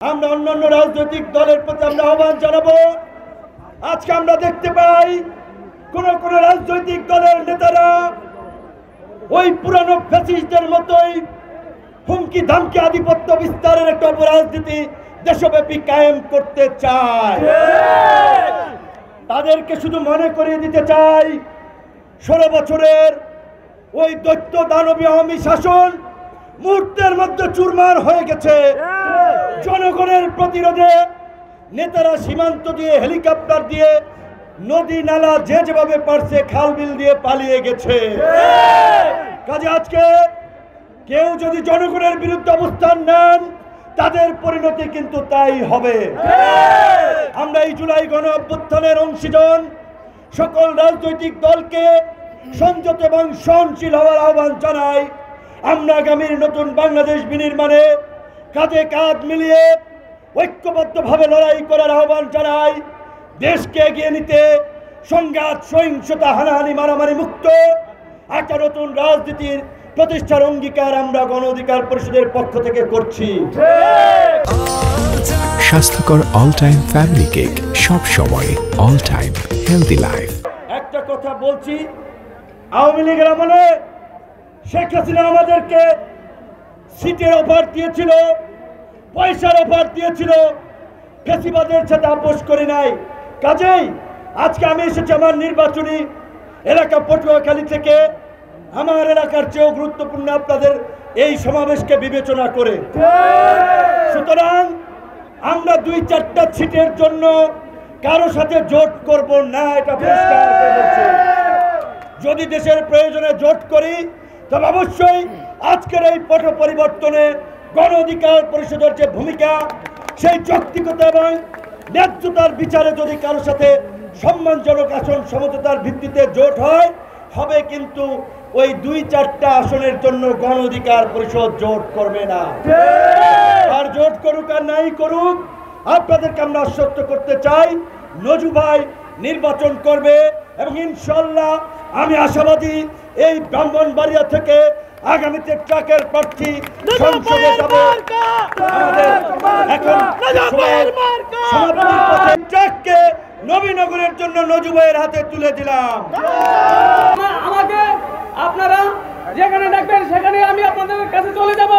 আমরা অন্যান্য রাজনৈতিক দলের প্রতি আমরা আহ্বান জানাবো। আজকে আমরা দেখতে পাই কোন কোন রাজনৈতিক দলের নেতারা ওই পুরানো ফ্যাসিস্টদের মতোই হুমকি ধামকি আধিপত্য বিস্তারের একটা রাজনীতি দেশব্যাপী কায়েম করতে চায়। তাদেরকে শুধু মনে করিয়ে দিতে চাই 16 বছরের ওই দৈত্য দানবী আওয়ামী শাসন মুহূর্তের মধ্যে চুরমার হয়ে গেছে। জনগণের প্রতিরোধে নেতারা সীমান্ত দিয়ে হেলিকপ্টার দিয়ে নদী নালা যে যেভাবে পারছে খাল বিল দিয়ে পালিয়ে গেছে। কাজে আজকে কেউ যদি জনগণের বিরুদ্ধে অবস্থান নেন তাদের পরিণতি কিন্তু তাই হবে। আমরা এই জুলাই গণ অভ্যুত্থানের অংশীজন সকল রাজনৈতিক দলকে সংযত এবং সহনশীল হওয়ার আহ্বান জানাই। আমরা আগামীর নতুন বাংলাদেশ বিনির্মাণে কাঁধে কাঁধ মিলিয়ে ঐক্যবদ্ধভাবে লড়াই করার আহ্বান জানাই। দেশকে এগিয়ে নিতে সংঘাত সহিংসতা হানাহানি মারামারি মুক্ত একটা নতুন রাজনীতির প্রতিষ্ঠার অঙ্গীকার আমরা গণ অধিকার পরিষদের পক্ষ থেকে করছি। স্বাস্থ্যকর অল টাইম ফ্যামিলি কেক, সব সময় অল টাইম হেলদি লাইফ। একটা কথা বলছি, আওয়ামী লীগের আমলে শেখ হাসিনা আমাদেরকে সিটের অফার দিয়েছিল, পয়সার অফার দিয়েছিল, ফ্যাসিবাদের সাথে আপোষ করি নাই। কাজেই আজকে আমি এসেছি আমার নির্বাচনী এলাকা পটুয়াখালী থেকে, আমার এলাকার চেয়েও গুরুত্বপূর্ণ আপনাদের এই সমাবেশকে বিবেচনা করে। সুতরাং আমরা 2-4টা সিটের জন্য কারো সাথে জোট করব না, এটা পরিষ্কার করে বলছি। যদি দেশের প্রয়োজনে জোট করি তবে অবশ্যই আজকের এই পট পরিবর্তনে গণ অধিকার পরিষদের যে ভূমিকা, সেই যৌক্তিকতা এবং ন্যায্যতার বিচারে যদি কারো সাথে সম্মানজনক আসন সমঝোতার ভিত্তিতে জোট হয় হবে, কিন্তু ওই 2-4টা আসনের জন্য গণ অধিকার পরিষদ জোট করবে না। আর জোট করুক আর নাই করুক, আপনাদেরকে আমরা আশ্বস্ত করতে চাই নজু ভাই নির্বাচন করবে এবং ইনশাল্লাহ আমি আশাবাদী এই ব্রাহ্মণবাড়িয়া থেকে আগামীতে ট্রাকের প্রার্থী সংসদে যাব। আমাদের এখন ট্রাককে নবীনগরের জন্য নজু ভাইয়ের হাতে তুলে দিলাম। আমাকে আপনারা যেখানে ডাকবেন সেখানে আমি আপনাদের কাছে চলে যাব।